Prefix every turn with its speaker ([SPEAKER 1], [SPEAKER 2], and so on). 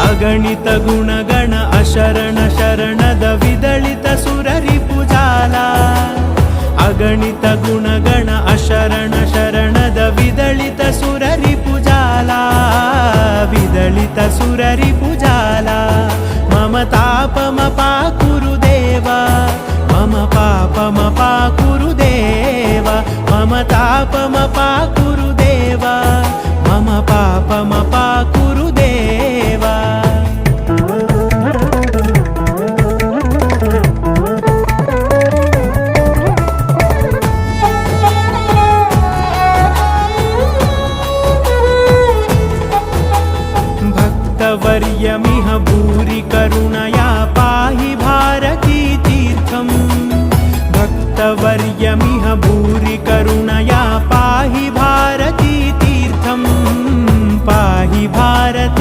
[SPEAKER 1] अगणित गुणगण अशरण शरणद विदलित सुररिपुजाला अगणित गुणगण अशरण शरणद विदलित सुररिपुजाला विदलित सुररिपुजाला मम तापमपा कुरुदेवा मम पापमपा कुरुदेवा मम तापमपा कुरुदेवा मम पापमपा कुरुदेवा भक्तवर्यमिह भूरि करुणया पाहि भारती तीर्थम् भक्तवर्यमिह भूरि करुणया पाहि भारती तीर्थम् पाहि भारती